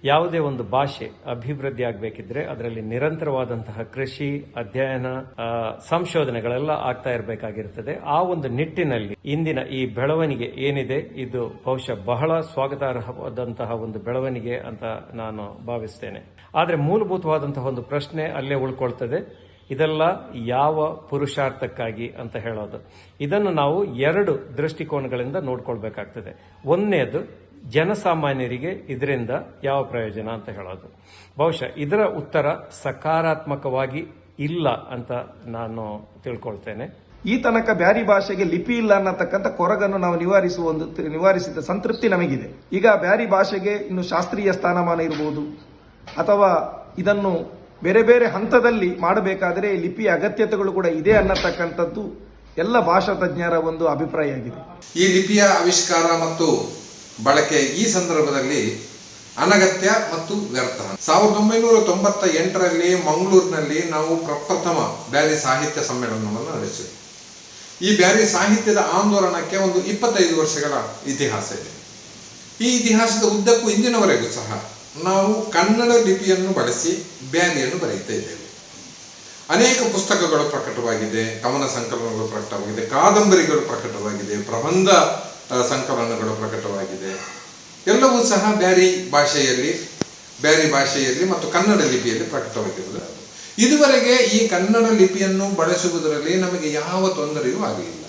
ಯಾವುದೇ ಒಂದು ಭಾಷೆ ಅಭಿವೃದ್ಧಿ ಆಗಬೇಕಿದ್ರೆ ಅದರಲ್ಲಿ ನಿರಂತರವಾದಂತಹ ಕೃಷಿ, ಅಧ್ಯಯನ, ಸಂಶೋಧನೆಗಳೆಲ್ಲ ಆಗ್ತಾ ಇರಬೇಕಾಗಿರ್ತದೆ. ಆ ಒಂದು ನಿಟ್ಟಿನಲ್ಲಿ ಇಂದಿನ ಈ ಬೆಳವಣಿಗೆ ಏನಿದೆ ಇದು ಬಹುಶಃ ಬಹಳ ಸ್ವಾಗತಾರ್ಹವಾದಂತಹ ಒಂದು ಬೆಳವಣಿಗೆ ಅಂತ ನಾನು ಭಾವಿಸ್ತೇನೆ. ಆದರೆ ಮೂಲಭೂತವಾದಂತಹ ಒಂದು ಪ್ರಶ್ನೆ ಅಲ್ಲೇ ಉಳ್ಕೊಳ್ತದೆ. ಇದೆಲ್ಲ ಯಾವ ಪುರುಷಾರ್ಥಕ್ಕಾಗಿ ಅಂತ ಹೇಳೋದು. ಇದನ್ನು ನಾವು ಎರಡು ದೃಷ್ಟಿಕೋನಗಳಿಂದ ನೋಡ್ಕೊಳ್ಬೇಕಾಗ್ತದೆ. ಒಂದನೇದು ಜನಸಾಮಾನ್ಯರಿಗೆ ಇದರಿಂದ ಯಾವ ಪ್ರಯೋಜನ ಅಂತ ಹೇಳೋದು. ಬಹುಶಃ ಇದರ ಉತ್ತರ ಸಕಾರಾತ್ಮಕವಾಗಿ ಇಲ್ಲ ಅಂತ ನಾನು ತಿಳ್ಕೊಳ್ತೇನೆ. ಈ ತನಕ ಬ್ಯಾರಿ ಭಾಷೆಗೆ ಲಿಪಿ ಇಲ್ಲ ಅನ್ನತಕ್ಕಂಥ ಕೊರಗನ್ನು ನಾವು ನಿವಾರಿಸಿದ ಸಂತೃಪ್ತಿ ನಮಗಿದೆ. ಈಗ ಬ್ಯಾರಿ ಭಾಷೆಗೆ ಇನ್ನು ಶಾಸ್ತ್ರೀಯ ಸ್ಥಾನಮಾನ ಇರಬಹುದು ಅಥವಾ ಇದನ್ನು ಬೇರೆ ಬೇರೆ ಹಂತದಲ್ಲಿ ಮಾಡಬೇಕಾದರೆ ಲಿಪಿಯ ಅಗತ್ಯತೆಗಳು ಕೂಡ ಇದೆ ಅನ್ನತಕ್ಕಂಥದ್ದು ಎಲ್ಲ ಭಾಷಾ ತಜ್ಞರ ಒಂದು ಅಭಿಪ್ರಾಯ ಆಗಿದೆ. ಈ ಲಿಪಿಯ ಆವಿಷ್ಕಾರ ಮತ್ತು ಬಳಕೆ ಈ ಸಂದರ್ಭದಲ್ಲಿ ಅನಗತ್ಯ ಮತ್ತು ವ್ಯರ್ಥ. 1998ರಲ್ಲಿ ಮಂಗಳೂರಿನಲ್ಲಿ ನಾವು ಪ್ರಪ್ರಥಮ ಬ್ಯಾರಿ ಸಾಹಿತ್ಯ ಸಮ್ಮೇಳನವನ್ನು ನಡೆಸಿದ್ವಿ. ಈ ಬ್ಯಾರಿ ಸಾಹಿತ್ಯದ ಆಂದೋಲನಕ್ಕೆ ಒಂದು 25 ವರ್ಷಗಳ ಇತಿಹಾಸ ಇದೆ. ಈ ಇತಿಹಾಸದ ಉದ್ದಕ್ಕೂ ಇಂದಿನವರೆಗೂ ಸಹ ನಾವು ಕನ್ನಡ ಲಿಪಿಯನ್ನು ಬಳಸಿ ಬ್ಯಾರಿಯನ್ನು ಬರೆಯುತ್ತಾ ಇದ್ದೇವೆ. ಅನೇಕ ಪುಸ್ತಕಗಳು ಪ್ರಕಟವಾಗಿದೆ, ಕವನ ಸಂಕಲನಗಳು ಪ್ರಕಟವಾಗಿದೆ, ಕಾದಂಬರಿಗಳು ಪ್ರಕಟವಾಗಿದೆ, ಪ್ರಬಂಧ ಸಂಕಲನಗಳು ಪ್ರಕಟವಾಗಿದೆ. ಎಲ್ಲವೂ ಸಹ ಬ್ಯಾರಿ ಭಾಷೆಯಲ್ಲಿ ಮತ್ತು ಕನ್ನಡ ಲಿಪಿಯಲ್ಲಿ ಪ್ರಕಟವಾಗಿರುವುದು. ಇದುವರೆಗೆ ಈ ಕನ್ನಡ ಲಿಪಿಯನ್ನು ಬಳಸುವುದರಲ್ಲಿ ನಮಗೆ ಯಾವ ತೊಂದರೆಯೂ ಆಗಲಿಲ್ಲ.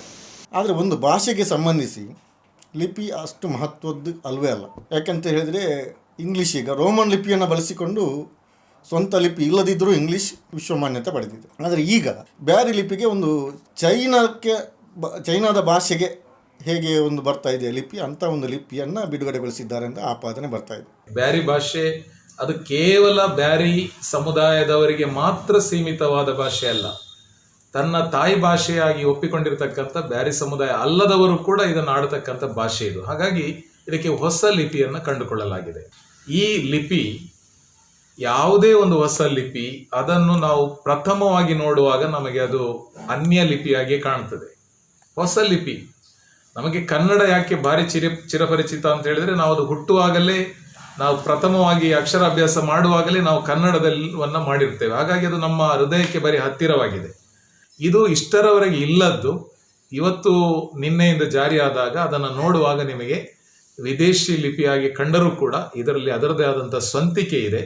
ಆದರೆ ಒಂದು ಭಾಷೆಗೆ ಸಂಬಂಧಿಸಿ ಲಿಪಿ ಅಷ್ಟು ಮಹತ್ವದ್ದು ಅಲ್ವೇ ಅಲ್ಲ. ಯಾಕೆಂತ ಹೇಳಿದರೆ ಇಂಗ್ಲೀಷ್ ಈಗ ರೋಮನ್ ಲಿಪಿಯನ್ನು ಬಳಸಿಕೊಂಡು ಸ್ವಂತ ಲಿಪಿ ಇಲ್ಲದಿದ್ದರೂ ಇಂಗ್ಲೀಷ್ ವಿಶ್ವಮಾನ್ಯತೆ ಪಡೆದಿದೆ. ಆದರೆ ಈಗ ಬ್ಯಾರಿ ಲಿಪಿಗೆ ಒಂದು ಚೈನಾದ ಭಾಷೆಗೆ ಹೇಗೆ ಒಂದು ಬರ್ತಾ ಇದೆ ಲಿಪಿ, ಅಂತ ಒಂದು ಲಿಪಿಯನ್ನು ಬಿಡುಗಡೆಗೊಳಿಸಿದ್ದಾರೆ ಅಂತ ಆಪಾದನೆ ಬರ್ತಾ ಇದೆ. ಬ್ಯಾರಿ ಭಾಷೆ ಅದು ಕೇವಲ ಬ್ಯಾರಿ ಸಮುದಾಯದವರಿಗೆ ಮಾತ್ರ ಸೀಮಿತವಾದ ಭಾಷೆ ಅಲ್ಲ. ತನ್ನ ತಾಯಿ ಭಾಷೆಯಾಗಿ ಒಪ್ಪಿಕೊಂಡಿರ್ತಕ್ಕಂಥ ಬ್ಯಾರಿ ಸಮುದಾಯ ಅಲ್ಲದವರು ಕೂಡ ಇದನ್ನು ಆಡತಕ್ಕಂಥ ಭಾಷೆ ಇದು. ಹಾಗಾಗಿ ಇದಕ್ಕೆ ಹೊಸ ಲಿಪಿಯನ್ನು ಕಂಡುಕೊಳ್ಳಲಾಗಿದೆ. ಈ ಲಿಪಿ ಯಾವುದೇ ಒಂದು ಹೊಸ ಲಿಪಿ ಅದನ್ನು ನಾವು ಪ್ರಥಮವಾಗಿ ನೋಡುವಾಗ ನಮಗೆ ಅದು ಅನ್ಯ ಲಿಪಿಯಾಗಿ ಕಾಣ್ತದೆ. ಹೊಸ ಲಿಪಿ ನಮಗೆ ಕನ್ನಡ ಯಾಕೆ ಭಾರಿ ಚಿರಪರಿಚಿತ ಅಂತ ಹೇಳಿದ್ರೆ ನಾವು ಅದು ಹುಟ್ಟುವಾಗಲೇ ನಾವು ಪ್ರಥಮವಾಗಿ ಅಕ್ಷರಾಭ್ಯಾಸ ಮಾಡುವಾಗಲೇ ನಾವು ಕನ್ನಡದಲ್ಲಿವನ್ನ ಮಾಡಿರ್ತೇವೆ. ಹಾಗಾಗಿ ಅದು ನಮ್ಮ ಹೃದಯಕ್ಕೆ ಬರೀ ಹತ್ತಿರವಾಗಿದೆ. ಇದು ಇಷ್ಟರವರೆಗೆ ಇಲ್ಲದ್ದು ಇವತ್ತು ನಿನ್ನೆಯಿಂದ ಜಾರಿಯಾದಾಗ ಅದನ್ನು ನೋಡುವಾಗ ನಿಮಗೆ ವಿದೇಶಿ ಲಿಪಿಯಾಗಿ ಕಂಡರೂ ಕೂಡ ಇದರಲ್ಲಿ ಅದರದೇ ಆದಂಥ ಸ್ವಂತಿಕೆ ಇದೆ.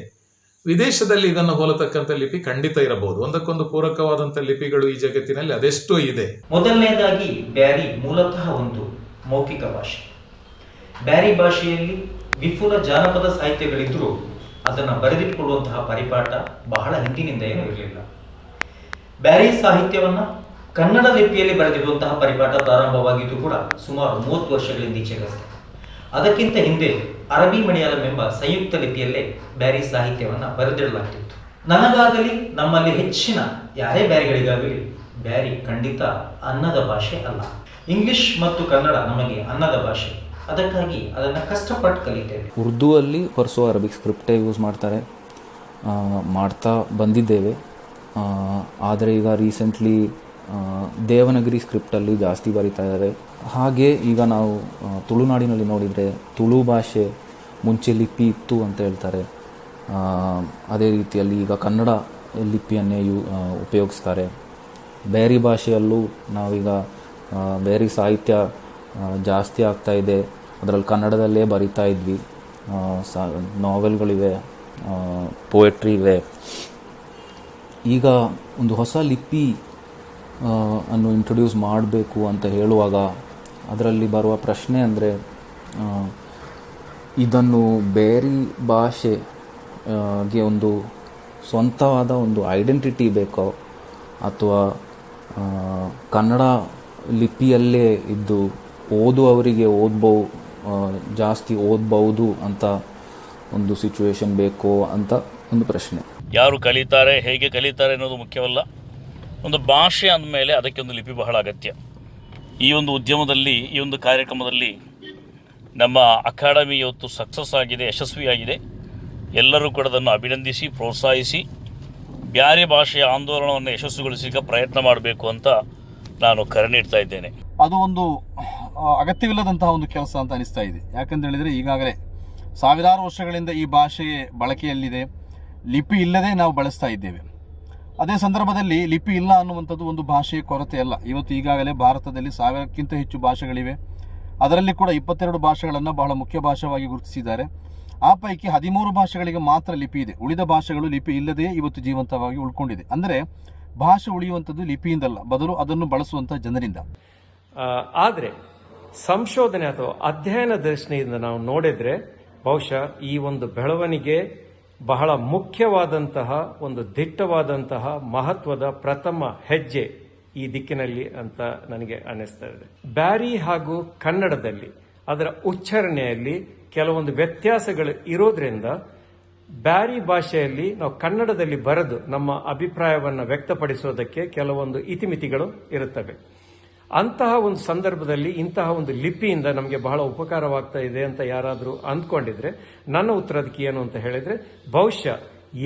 ವಿದೇಶದಲ್ಲಿ ಇದನ್ನು ಹೋಲತಕ್ಕಂಥ ಲಿಪಿ ಖಂಡಿತ ಇರಬಹುದು. ಒಂದಕ್ಕೊಂದು ಪೂರಕವಾದಂಥ ಲಿಪಿಗಳು ಈ ಜಗತ್ತಿನಲ್ಲಿ ಅದೆಷ್ಟೋ ಇದೆ. ಮೊದಲನೇದಾಗಿ ಬ್ಯಾರಿ ಮೂಲತಃ ಒಂದು ಮೌಖಿಕ ಭಾಷೆ. ಬ್ಯಾರಿ ಭಾಷೆಯಲ್ಲಿ ವಿಪುಲ ಜಾನಪದ ಸಾಹಿತ್ಯಗಳಿದ್ದರೂ ಅದನ್ನು ಬರೆದಿಟ್ಟುಕೊಳ್ಳುವಂತಹ ಪರಿಪಾಠ ಬಹಳ ಹಿಂದಿನಿಂದ ಏನೂ ಇರಲಿಲ್ಲ. ಬ್ಯಾರಿ ಸಾಹಿತ್ಯವನ್ನು ಕನ್ನಡ ಲಿಪಿಯಲ್ಲಿ ಬರೆದಿಡುವಂತಹ ಪರಿಪಾಠ ಪ್ರಾರಂಭವಾಗಿದ್ದು ಕೂಡ ಸುಮಾರು 30 ವರ್ಷಗಳಿಂದ ಈಚೆಗಷ್ಟೇ. ಅದಕ್ಕಿಂತ ಹಿಂದೆ ಅರಬಿ ಮಲಯಾಳಂ ಎಂಬ ಸಂಯುಕ್ತ ಲಿಪಿಯಲ್ಲೇ ಬ್ಯಾರಿ ಸಾಹಿತ್ಯವನ್ನು ಬರೆದಿಡಲಾಗ್ತಿತ್ತು. ನನಗಾಗಲಿ ನಮ್ಮಲ್ಲಿ ಹೆಚ್ಚಿನ ಯಾರೇ ಬ್ಯಾರಿಗಳಿಗಾಗಲಿ ಬ್ಯಾರಿ ಖಂಡಿತ ಅನ್ನದ ಭಾಷೆ ಅಲ್ಲ. ಇಂಗ್ಲಿಷ್ ಮತ್ತು ಕನ್ನಡ ನಮಗೆ ಅನ್ನದ ಭಾಷೆ. ಅದಕ್ಕಾಗಿ ಅದನ್ನು ಕಷ್ಟಪಟ್ಟು ಕಲಿತೇವೆ. ಉರ್ದು ಅಲ್ಲಿ ಪರ್ಸೋ ಅರಬಿಕ್ ಸ್ಕ್ರಿಪ್ಟೇ ಯೂಸ್ ಮಾಡ್ತಾ ಬಂದಿದ್ದೇವೆ. ಆದರೆ ಈಗ ರೀಸೆಂಟ್ಲಿ ದೇವನಗರಿ ಸ್ಕ್ರಿಪ್ಟಲ್ಲಿ ಜಾಸ್ತಿ ಬರೀತಾ ಇದ್ದಾರೆ. ಹಾಗೆ ಈಗ ನಾವು ತುಳುನಾಡಿನಲ್ಲಿ ನೋಡಿದರೆ ತುಳು ಭಾಷೆ ಮುಂಚೆ ಲಿಪಿ ಇತ್ತು ಅಂತ ಹೇಳ್ತಾರೆ. ಅದೇ ರೀತಿಯಲ್ಲಿ ಈಗ ಕನ್ನಡ ಲಿಪಿಯನ್ನೇ ಉಪಯೋಗಿಸ್ತಾರೆ. ಬ್ಯಾರಿ ಭಾಷೆಯಲ್ಲೂ ನಾವೀಗ ಬ್ಯಾರಿ ಸಾಹಿತ್ಯ ಜಾಸ್ತಿ ಆಗ್ತಾ ಇದೆ. ಅದರಲ್ಲಿ ಕನ್ನಡದಲ್ಲೇ ಬರಿತಾ ಇದ್ವಿ. ನಾವೆಲ್ಗಳಿವೆ, ಪೋಯಟ್ರಿ ಇವೆ. ಈಗ ಒಂದು ಹೊಸ ಲಿಪಿ ಅನ್ನು ಇಂಟ್ರೊಡ್ಯೂಸ್ ಮಾಡಬೇಕು ಅಂತ ಹೇಳುವಾಗ ಅದರಲ್ಲಿ ಬರುವ ಪ್ರಶ್ನೆ ಅಂದರೆ ಇದನ್ನು ಬ್ಯಾರಿ ಭಾಷೆಗೆ ಒಂದು ಸ್ವಂತವಾದ ಒಂದು ಐಡೆಂಟಿಟಿ ಬೇಕೋ ಅಥವಾ ಕನ್ನಡ ಲಿಪಿಯಲ್ಲೇ ಇದ್ದು ಓದುವವರಿಗೆ ಜಾಸ್ತಿ ಓದ್ಬೋದು ಅಂತ ಒಂದು ಸಿಚುವೇಶನ್ ಬೇಕೋ ಅಂತ ಒಂದು ಪ್ರಶ್ನೆ. ಯಾರು ಕಲಿತಾರೆ, ಹೇಗೆ ಕಲಿತಾರೆ ಅನ್ನೋದು ಮುಖ್ಯವಲ್ಲ. ಒಂದು ಭಾಷೆ ಅಂದಮೇಲೆ ಅದಕ್ಕೆ ಒಂದು ಲಿಪಿ ಬಹಳ ಅಗತ್ಯ. ಈ ಒಂದು ಉದ್ಯಮದಲ್ಲಿ, ಈ ಒಂದು ಕಾರ್ಯಕ್ರಮದಲ್ಲಿ ನಮ್ಮ ಅಕಾಡೆಮಿ ಇವತ್ತು ಸಕ್ಸಸ್ ಆಗಿದೆ, ಯಶಸ್ವಿಯಾಗಿದೆ. ಎಲ್ಲರೂ ಕೂಡ ಅದನ್ನು ಅಭಿನಂದಿಸಿ ಪ್ರೋತ್ಸಾಹಿಸಿ ಬ್ಯಾರಿ ಭಾಷೆಯ ಆಂದೋಲನವನ್ನು ಯಶಸ್ವಿಗೊಳಿಸಲಿಕ್ಕೆ ಪ್ರಯತ್ನ ಮಾಡಬೇಕು ಅಂತ ನಾನು ಕರೆ ನೀಡ್ತಾ ಇದ್ದೇನೆ. ಅದು ಒಂದು ಅಗತ್ಯವಿಲ್ಲದಂತಹ ಒಂದು ಕೆಲಸ ಅಂತ ಅನಿಸ್ತಾ ಇದೆ. ಯಾಕಂತ ಹೇಳಿದರೆ ಈಗಾಗಲೇ ಸಾವಿರಾರು ವರ್ಷಗಳಿಂದ ಈ ಭಾಷೆ ಬಳಕೆಯಲ್ಲಿದೆ. ಲಿಪಿ ಇಲ್ಲದೆ ನಾವು ಬಳಸ್ತಾ ಇದ್ದೇವೆ. ಅದೇ ಸಂದರ್ಭದಲ್ಲಿ ಲಿಪಿ ಇಲ್ಲ ಅನ್ನುವಂಥದ್ದು ಒಂದು ಭಾಷೆಯ ಕೊರತೆ ಅಲ್ಲ. ಇವತ್ತು ಈಗಾಗಲೇ ಭಾರತದಲ್ಲಿ 1000ಕ್ಕಿಂತ ಹೆಚ್ಚು ಭಾಷೆಗಳಿವೆ. ಅದರಲ್ಲಿ ಕೂಡ 22 ಭಾಷೆಗಳನ್ನು ಬಹಳ ಮುಖ್ಯ ಭಾಷೆಯಾಗಿ ಗುರುತಿಸಿದ್ದಾರೆ. ಆ ಪೈಕಿ 13 ಭಾಷೆಗಳಿಗೆ ಮಾತ್ರ ಲಿಪಿ ಇದೆ. ಉಳಿದ ಭಾಷೆಗಳು ಲಿಪಿ ಇಲ್ಲದೆ ಇವತ್ತು ಜೀವಂತವಾಗಿ ಉಳ್ಕೊಂಡಿದೆ. ಅಂದರೆ ಭಾಷೆ ಉಳಿಯುವಂಥದ್ದು ಲಿಪಿಯಿಂದಲ್ಲ, ಬದಲು ಅದನ್ನು ಬಳಸುವಂಥ ಜನರಿಂದ. ಆದರೆ ಸಂಶೋಧನೆ ಅಥವಾ ಅಧ್ಯಯನ ದೃಷ್ಟಿಯಿಂದ ನಾವು ನೋಡಿದ್ರೆ ಬಹುಶಃ ಈ ಒಂದು ಬೆಳವಣಿಗೆ ಬಹಳ ಮುಖ್ಯವಾದಂತಹ ಒಂದು ದಿಟ್ಟವಾದಂತಹ ಮಹತ್ವದ ಪ್ರಥಮ ಹೆಜ್ಜೆ ಈ ದಿಕ್ಕಿನಲ್ಲಿ ಅಂತ ನನಗೆ ಅನ್ನಿಸ್ತಾ ಇದೆ. ಬ್ಯಾರಿ ಹಾಗೂ ಕನ್ನಡದಲ್ಲಿ ಅದರ ಉಚ್ಚಾರಣೆಯಲ್ಲಿ ಕೆಲವೊಂದು ವ್ಯತ್ಯಾಸಗಳು ಇರೋದ್ರಿಂದ ಬ್ಯಾರಿ ಭಾಷೆಯಲ್ಲಿ ನಾವು ಕನ್ನಡದಲ್ಲಿ ಬರೆದು ನಮ್ಮ ಅಭಿಪ್ರಾಯವನ್ನು ವ್ಯಕ್ತಪಡಿಸೋದಕ್ಕೆ ಕೆಲವೊಂದು ಇತಿಮಿತಿಗಳು ಇರುತ್ತವೆ. ಅಂತಹ ಒಂದು ಸಂದರ್ಭದಲ್ಲಿ ಇಂತಹ ಒಂದು ಲಿಪಿಯಿಂದ ನಮಗೆ ಬಹಳ ಉಪಕಾರವಾಗ್ತಾ ಇದೆ ಅಂತ ಯಾರಾದರೂ ಅಂದ್ಕೊಂಡಿದ್ರೆ ನನ್ನ ಉತ್ತರ ಅದಕ್ಕೆ ಏನು ಅಂತ ಹೇಳಿದ್ರೆ, ಬಹುಶಃ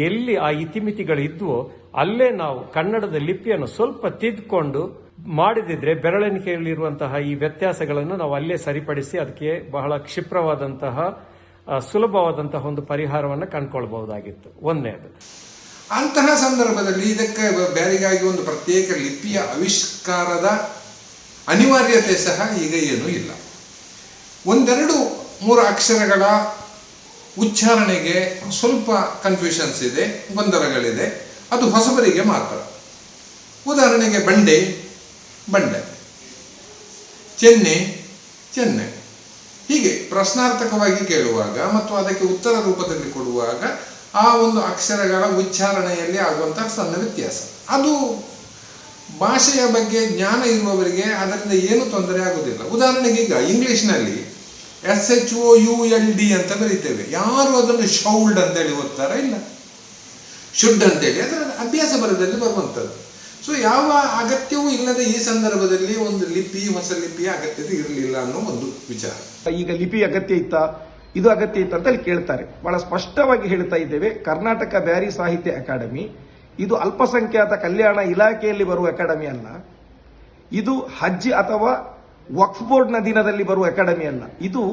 ಎಲ್ಲಿ ಆ ಇತಿಮಿತಿಗಳು ಇದ್ವೋ ಅಲ್ಲೇ ನಾವು ಕನ್ನಡದ ಲಿಪಿಯನ್ನು ಸ್ವಲ್ಪ ತಿದ್ದುಕೊಂಡು ಮಾಡಿದಿದ್ರೆ ಬೆರಳೆಣಿಕೆಯಲ್ಲಿರುವಂತಹ ಈ ವ್ಯತ್ಯಾಸಗಳನ್ನು ನಾವು ಅಲ್ಲೇ ಸರಿಪಡಿಸಿ ಅದಕ್ಕೆ ಬಹಳ ಕ್ಷಿಪ್ರವಾದಂತಹ ಸುಲಭವಾದಂತಹ ಒಂದು ಪರಿಹಾರವನ್ನು ಕಂಡುಕೊಳ್ಬಹುದಾಗಿತ್ತು. ಒಂದನೇದು. ಅಂತಹ ಸಂದರ್ಭದಲ್ಲಿ ಇದಕ್ಕೆ ಬ್ಯಾರಿಗಾಗಿ ಒಂದು ಪ್ರತ್ಯೇಕ ಲಿಪಿಯ ಆವಿಷ್ಕಾರದ ಅನಿವಾರ್ಯತೆ ಸಹ ಈಗ ಏನೂ ಇಲ್ಲ. 1-2-3 ಅಕ್ಷರಗಳ ಉಚ್ಚಾರಣೆಗೆ ಸ್ವಲ್ಪ ಕನ್ಫ್ಯೂಷನ್ಸ್ ಇದೆ, ಗೊಂದಲಗಳಿದೆ. ಅದು ಹೊಸಬರಿಗೆ ಮಾತ್ರ. ಉದಾಹರಣೆಗೆ ಬಂಡೆ ಬಂಡೆ, ಚೆನ್ನೆ ಚೆನ್ನೈ. ಹೀಗೆ ಪ್ರಶ್ನಾರ್ಥಕವಾಗಿ ಕೇಳುವಾಗ ಮತ್ತು ಅದಕ್ಕೆ ಉತ್ತರ ರೂಪದಲ್ಲಿ ಕೊಡುವಾಗ ಆ ಒಂದು ಅಕ್ಷರಗಳ ಉಚ್ಚಾರಣೆಯಲ್ಲಿ ಆಗುವಂತಹ ಸಣ್ಣ ವ್ಯತ್ಯಾಸ. ಅದು ಭಾಷೆಯ ಬಗ್ಗೆ ಜ್ಞಾನ ಇರುವವರಿಗೆ ಅದರಿಂದ ಏನು ತೊಂದರೆ ಆಗುವುದಿಲ್ಲ. ಉದಾಹರಣೆಗೆ ಈಗ ಇಂಗ್ಲಿಷ್ನಲ್ಲಿ SHOULD ಅಂತ ಬರೀತೇವೆ. ಯಾರು ಅದನ್ನು ಶೌಲ್ಡ್ ಅಂತೇಳಿ ಓದ್ತಾರ? ಇಲ್ಲ, ಶುಡ್ ಅಂತೇಳಿ ಅದರ ಅಭ್ಯಾಸ ಬರದಲ್ಲಿ ಬರುವಂಥದ್ದು. ಸೊ ಯಾವ ಅಗತ್ಯವೂ ಇಲ್ಲದೆ ಈ ಸಂದರ್ಭದಲ್ಲಿ ಒಂದು ಲಿಪಿ, ಹೊಸ ಲಿಪಿಯ ಅಗತ್ಯತೆ ಇರಲಿಲ್ಲ ಅನ್ನೋ ಒಂದು ವಿಚಾರ. ಈಗ ಲಿಪಿ ಅಗತ್ಯ ಇತ್ತಾ, ಇದು ಅಗತ್ಯ ಇತ್ತ ಅಂತ ಕೇಳ್ತಾರೆ. ಬಹಳ ಸ್ಪಷ್ಟವಾಗಿ ಹೇಳ್ತಾ ಇದ್ದೇವೆ, ಕರ್ನಾಟಕ ಬ್ಯಾರಿ ಸಾಹಿತ್ಯ ಅಕಾಡೆಮಿ ಇದು ಅಲ್ಪಸಂಖ್ಯಾತ ಕಲ್ಯಾಣ ಇಲಾಖೆಯಲ್ಲಿ ಬರುವ ಅಕಾಡೆಮಿ ಅಲ್ಲ. ಇದು ಹಜ್ ಅಥವಾ ವಕ್ಫ್ ಬೋರ್ಡ್ನ ಅಧೀನದಲ್ಲಿ ಬರುವ ಅಕಾಡೆಮಿ ಅಲ್ಲ. ಇದು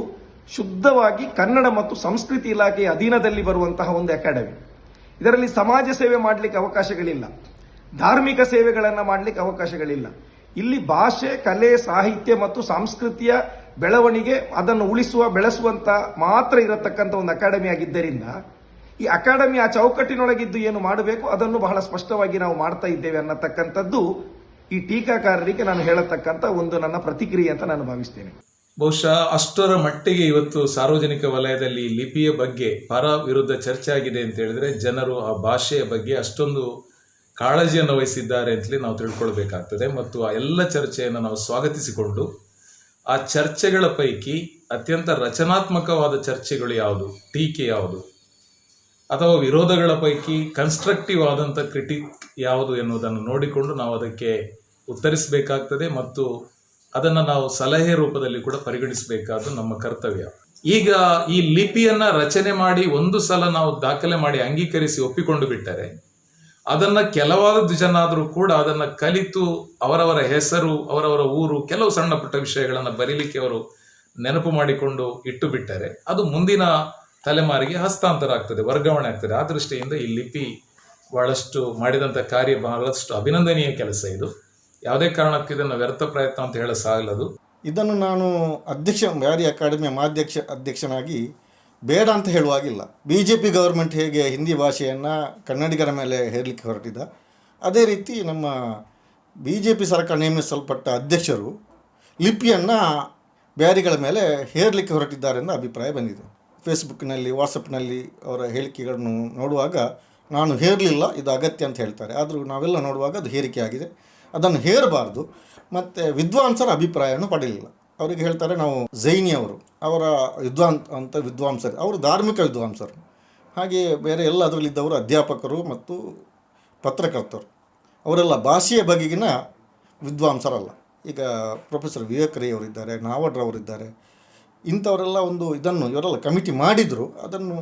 ಶುದ್ಧವಾಗಿ ಕನ್ನಡ ಮತ್ತು ಸಂಸ್ಕೃತಿ ಇಲಾಖೆಯ ಅಧೀನದಲ್ಲಿ ಬರುವಂತಹ ಒಂದು ಅಕಾಡೆಮಿ. ಇದರಲ್ಲಿ ಸಮಾಜ ಸೇವೆ ಮಾಡಲಿಕ್ಕೆ ಅವಕಾಶಗಳಿಲ್ಲ, ಧಾರ್ಮಿಕ ಸೇವೆಗಳನ್ನು ಮಾಡಲಿಕ್ಕೆ ಅವಕಾಶಗಳಿಲ್ಲ. ಇಲ್ಲಿ ಭಾಷೆ, ಕಲೆ, ಸಾಹಿತ್ಯ ಮತ್ತು ಸಂಸ್ಕೃತಿಯ ಬೆಳವಣಿಗೆ, ಅದನ್ನು ಉಳಿಸುವ ಬೆಳೆಸುವಂತ ಮಾತ್ರ ಇರತಕ್ಕಂಥ ಒಂದು ಅಕಾಡೆಮಿ ಆಗಿದ್ದರಿಂದ ಈ ಅಕಾಡೆಮಿ ಆ ಚೌಕಟ್ಟಿನೊಳಗಿದ್ದು ಏನು ಮಾಡಬೇಕು ಅದನ್ನು ಬಹಳ ಸ್ಪಷ್ಟವಾಗಿ ನಾವು ಮಾಡ್ತಾ ಇದ್ದೇವೆ ಅನ್ನತಕ್ಕಂಥದ್ದು ಈ ಟೀಕಾಕಾರರಿಗೆ ನಾನು ಹೇಳತಕ್ಕಂಥ ಒಂದು ನನ್ನ ಪ್ರತಿಕ್ರಿಯೆ ಅಂತ ನಾನು ಭಾವಿಸ್ತೇನೆ. ಬಹುಶಃ ಅಷ್ಟರ ಮಟ್ಟಿಗೆ ಇವತ್ತು ಸಾರ್ವಜನಿಕ ವಲಯದಲ್ಲಿ ಲಿಪಿಯ ಬಗ್ಗೆ ಪರ ವಿರುದ್ಧ ಚರ್ಚೆ ಆಗಿದೆ ಅಂತ ಹೇಳಿದ್ರೆ ಜನರು ಆ ಭಾಷೆಯ ಬಗ್ಗೆ ಅಷ್ಟೊಂದು ಕಾಳಜಿಯನ್ನು ವಹಿಸಿದ್ದಾರೆ ಅಂತಲೇ ನಾವು ತಿಳ್ಕೊಳ್ಬೇಕಾಗ್ತದೆ. ಮತ್ತು ಆ ಎಲ್ಲ ಚರ್ಚೆಯನ್ನು ನಾವು ಸ್ವಾಗತಿಸಿಕೊಂಡು ಆ ಚರ್ಚೆಗಳ ಪೈಕಿ ಅತ್ಯಂತ ರಚನಾತ್ಮಕವಾದ ಚರ್ಚೆಗಳು ಯಾವುದು, ಟೀಕೆ ಯಾವುದು, ಅಥವಾ ವಿರೋಧಗಳ ಪೈಕಿ ಕನ್ಸ್ಟ್ರಕ್ಟಿವ್ ಆದಂಥ ಕ್ರಿಟಿಕ್ ಯಾವುದು ಎನ್ನುವುದನ್ನು ನೋಡಿಕೊಂಡು ನಾವು ಅದಕ್ಕೆ ಉತ್ತರಿಸಬೇಕಾಗ್ತದೆ ಮತ್ತು ಅದನ್ನು ನಾವು ಸಲಹೆ ರೂಪದಲ್ಲಿ ಕೂಡ ಪರಿಗಣಿಸಬೇಕಾದ್ದು ನಮ್ಮ ಕರ್ತವ್ಯ. ಈಗ ಈ ಲಿಪಿಯನ್ನ ರಚನೆ ಮಾಡಿ ಒಂದು ಸಲ ನಾವು ದಾಖಲೆ ಮಾಡಿ ಅಂಗೀಕರಿಸಿ ಒಪ್ಪಿಕೊಂಡು ಬಿಟ್ಟರೆ ಅದನ್ನ ಕೆಲವಾದ ಜನಾದರೂ ಕೂಡ ಅದನ್ನ ಕಲಿತು ಅವರವರ ಹೆಸರು, ಅವರವರ ಊರು, ಕೆಲವು ಸಣ್ಣ ಪುಟ್ಟ ವಿಷಯಗಳನ್ನು ಬರೀಲಿಕ್ಕೆ ಅವರು ನೆನಪು ಮಾಡಿಕೊಂಡು ಇಟ್ಟು ಬಿಟ್ಟರೆ ಅದು ಮುಂದಿನ ತಲೆಮಾರಿಗೆ ಹಸ್ತಾಂತರ ಆಗ್ತದೆ, ವರ್ಗಾವಣೆ ಆಗ್ತದೆ. ಆ ದೃಷ್ಟಿಯಿಂದ ಈ ಲಿಪಿ ಬಹಳಷ್ಟು ಮಾಡಿದಂಥ ಕಾರ್ಯ ಬಹಳಷ್ಟು ಅಭಿನಂದನೀಯ ಕೆಲಸ. ಇದು ಯಾವುದೇ ಕಾರಣಕ್ಕೂ ಇದನ್ನು ವ್ಯರ್ಥ ಪ್ರಯತ್ನ ಅಂತ ಹೇಳಸಾಗಲದು. ಇದನ್ನು ನಾನು ಬ್ಯಾರಿ ಅಕಾಡೆಮಿಯ ಅಧ್ಯಕ್ಷನಾಗಿ ಬೇಡ ಅಂತ ಹೇಳುವಾಗಿಲ್ಲ. BJP ಗವರ್ಮೆಂಟ್ ಹೇಗೆ ಹಿಂದಿ ಭಾಷೆಯನ್ನು ಕನ್ನಡಿಗರ ಮೇಲೆ ಹೇರಲಿಕ್ಕೆ ಹೊರಟಿದ, ಅದೇ ರೀತಿ ನಮ್ಮ BJP ಸರ್ಕಾರ ನೇಮಿಸಲ್ಪಟ್ಟ ಅಧ್ಯಕ್ಷರು ಲಿಪಿಯನ್ನು ಬ್ಯಾರಿಗಳ ಮೇಲೆ ಹೇರಲಿಕ್ಕೆ ಹೊರಟಿದ್ದಾರೆ ಎಂದು ಅಭಿಪ್ರಾಯ ಬಂದಿದೆ. ಫೇಸ್ಬುಕ್ನಲ್ಲಿ, ವಾಟ್ಸಪ್ನಲ್ಲಿ ಅವರ ಹೇಳಿಕೆಗಳನ್ನು ನೋಡುವಾಗ ನಾನು ಹೇರಲಿಲ್ಲ, ಇದು ಅಗತ್ಯ ಅಂತ ಹೇಳ್ತಾರೆ. ಆದರೂ ನಾವೆಲ್ಲ ನೋಡುವಾಗ ಅದು ಹೇರಿಕೆ ಆಗಿದೆ, ಅದನ್ನು ಹೇರಬಾರ್ದು. ಮತ್ತು ವಿದ್ವಾಂಸರ ಅಭಿಪ್ರಾಯವನ್ನು ಪಡೆಯಲಿಲ್ಲ. ಅವರಿಗೆ ಹೇಳ್ತಾರೆ, ನಾವು ಜೈನಿಯವರು, ಅವರ ವಿದ್ವಾಂಸರು, ಅವರು ಧಾರ್ಮಿಕ ವಿದ್ವಾಂಸರು. ಹಾಗೆಯೇ ಬೇರೆ ಎಲ್ಲ ಅದರಲ್ಲಿದ್ದವರು ಅಧ್ಯಾಪಕರು ಮತ್ತು ಪತ್ರಕರ್ತರು, ಅವರೆಲ್ಲ ಭಾಷೆಯ ಬಗೆಗಿನ ವಿದ್ವಾಂಸರಲ್ಲ. ಈಗ ಪ್ರೊಫೆಸರ್ ವಿವೇಕ್ ರೈ ಅವರಿದ್ದಾರೆ, ನಾವಡ್ರವರಿದ್ದಾರೆ. ಇಂಥವರೆಲ್ಲ ಇವರೆಲ್ಲ ಕಮಿಟಿ ಮಾಡಿದರು. ಅದನ್ನು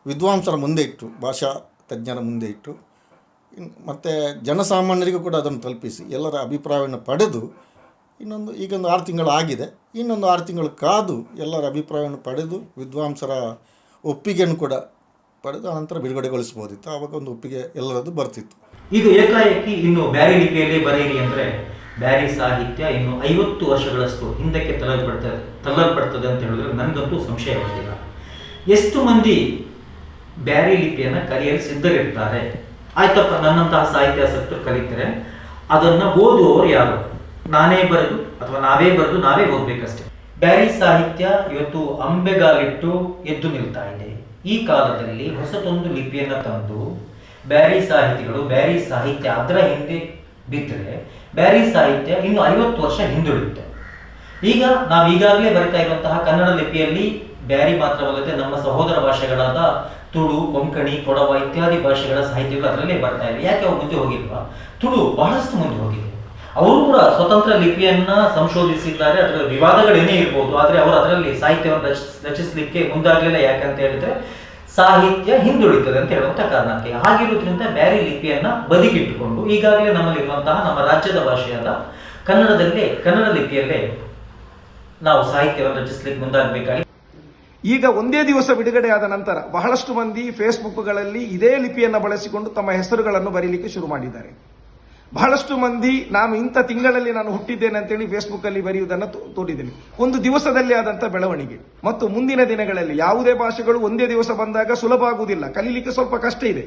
ವಿದ್ವಾಂಸರ ಮುಂದೆ ಇಟ್ಟು, ಭಾಷಾ ತಜ್ಞರ ಮುಂದೆ ಇಟ್ಟು, ಮತ್ತು ಜನಸಾಮಾನ್ಯರಿಗೂ ಕೂಡ ಅದನ್ನು ತಲುಪಿಸಿ ಎಲ್ಲರ ಅಭಿಪ್ರಾಯವನ್ನು ಪಡೆದು ಈಗೊಂದು 6 ತಿಂಗಳು ಆಗಿದೆ, ಇನ್ನೊಂದು 6 ತಿಂಗಳು ಕಾದು ಎಲ್ಲರ ಅಭಿಪ್ರಾಯವನ್ನು ಪಡೆದು ವಿದ್ವಾಂಸರ ಒಪ್ಪಿಗೆಯನ್ನು ಕೂಡ ಪಡೆದು ಅನಂತರ ಬಿಡುಗಡೆಗೊಳಿಸ್ಬೋದಿತ್ತು. ಆವಾಗ ಒಂದು ಒಪ್ಪಿಗೆ ಎಲ್ಲರದ್ದು ಬರ್ತಿತ್ತು. ಇದು ಏಕಾಏಕಿ ಇನ್ನು ಬ್ಯಾರಿ ಲಿಪಿಯಲ್ಲಿ ಬರೆಯಿರಿ ಅಂದರೆ ಬ್ಯಾರಿ ಸಾಹಿತ್ಯ ಇನ್ನು 50 ವರ್ಷಗಳಷ್ಟು ಹಿಂದಕ್ಕೆ ತಳ್ಳಲ್ಪಡ್ತದೆ ಅಂತ ಹೇಳಿದ್ರೆ ನನಗಂತೂ ಸಂಶಯ ಬರ್ತಿಲ್ಲ. ಎಷ್ಟು ಮಂದಿ ಬ್ಯಾರಿ ಲಿಪಿಯನ್ನು ಕಲಿಯಲು ಸಿದ್ಧರಿರ್ತಾರೆ? ಆಯ್ತಪ್ಪ, ನನ್ನಂತಹ ಸಾಹಿತ್ಯಾಸಕ್ತರು ಕಲಿತಾರೆ, ಅದನ್ನು ಓದುವವರು ಯಾರು? ನಾನೇ ಬರೆದು ಅಥವಾ ನಾವೇ ಬರೆದು ನಾವೇ ಓದಬೇಕಷ್ಟೇ. ಬ್ಯಾರಿ ಸಾಹಿತ್ಯ ಇವತ್ತು ಅಂಬೆಗಾಲಿಟ್ಟು ಎದ್ದು ನಿಲ್ತಾ ಇದೆ. ಈ ಕಾಲದಲ್ಲಿ ಹೊಸತೊಂದು ಲಿಪಿಯನ್ನು ತಂದು ಬ್ಯಾರಿ ಸಾಹಿತಿಗಳು ಬ್ಯಾರಿ ಸಾಹಿತ್ಯ ಅದರ ಹಿಂದೆ ಬಿದ್ದರೆ ಬ್ಯಾರಿ ಸಾಹಿತ್ಯ ಇನ್ನು 50 ವರ್ಷ ಹಿಂದುಳಿಯುತ್ತೆ. ಈಗ ನಾವು ಈಗಾಗಲೇ ಬರಿತಾ ಇರುವಂತಹ ಕನ್ನಡ ಲಿಪಿಯಲ್ಲಿ ಬ್ಯಾರಿ ಮಾತ್ರವಲ್ಲದೆ ನಮ್ಮ ಸಹೋದರ ಭಾಷೆಗಳಾದ ತುಳು, ಕೊಂಕಣಿ, ಕೊಡವ ಇತ್ಯಾದಿ ಭಾಷೆಗಳ ಸಾಹಿತ್ಯಗಳು ಅದರಲ್ಲೇ ಬರ್ತಾ ಇವೆ. ಯಾಕೆ ಅವ್ರು ಮುಂದೆ ಹೋಗಿಲ್ವಾ? ತುಳು ಬಹಳಷ್ಟು ಮುಂದೆ ಹೋಗಿದೆ. ಅವರು ಕೂಡ ಸ್ವತಂತ್ರ ಲಿಪಿಯನ್ನ ಸಂಶೋಧಿಸಿದ್ದಾರೆ. ಅದರ ವಿವಾದಗಳೇನೇ ಇರ್ಬೋದು, ಆದರೆ ಅವರು ಅದರಲ್ಲಿ ಸಾಹಿತ್ಯವನ್ನು ರಚಿಸಲಿಕ್ಕೆ ಮುಂದಾಗಲಿಲ್ಲ. ಯಾಕಂತ ಹೇಳಿದ್ರೆ ಸಾಹಿತ್ಯ ಹಿಂದುಳಿತದೆ ಅಂತ ಹೇಳುವಂತ ಕಾರಣಕ್ಕೆ. ಹಾಗಿರುವುದರಿಂದ ಬ್ಯಾರಿ ಲಿಪಿಯನ್ನ ಬದಿಗಿಟ್ಟುಕೊಂಡು ಈಗಾಗಲೇ ನಮ್ಮಲ್ಲಿರುವಂತಹ ನಮ್ಮ ರಾಜ್ಯದ ಭಾಷೆಯಾದ ಕನ್ನಡ ಲಿಪಿಯಲ್ಲೇ ನಾವು ಸಾಹಿತ್ಯವನ್ನು ರಚಿಸಲಿಕ್ಕೆ ಮುಂದಾಗಬೇಕಾಗಿ. ಈಗ ಒಂದೇ ದಿವಸ ಬಿಡುಗಡೆಯಾದ ನಂತರ ಬಹಳಷ್ಟು ಮಂದಿ ಫೇಸ್ಬುಕ್ಗಳಲ್ಲಿ ಇದೇ ಲಿಪಿಯನ್ನು ಬಳಸಿಕೊಂಡು ತಮ್ಮ ಹೆಸರುಗಳನ್ನು ಬರೀಲಿಕ್ಕೆ ಶುರು ಮಾಡಿದ್ದಾರೆ. ಬಹಳಷ್ಟು ಮಂದಿ ನಾನು ಇಂಥ ತಿಂಗಳಲ್ಲಿ ನಾನು ಹುಟ್ಟಿದ್ದೇನೆ ಅಂತೇಳಿ ಫೇಸ್ಬುಕ್ ಅಲ್ಲಿ ಬರೆಯುವುದನ್ನು ತೋರಿದ್ದೇನೆ. ಒಂದು ದಿವಸದಲ್ಲಿ ಆದಂತ ಬೆಳವಣಿಗೆ. ಮತ್ತು ಮುಂದಿನ ದಿನಗಳಲ್ಲಿ ಯಾವುದೇ ಭಾಷೆಗಳು ಒಂದೇ ದಿವಸ ಬಂದಾಗ ಸುಲಭ ಆಗುವುದಿಲ್ಲ, ಕಲೀಲಿಕ್ಕೆ ಸ್ವಲ್ಪ ಕಷ್ಟ ಇದೆ.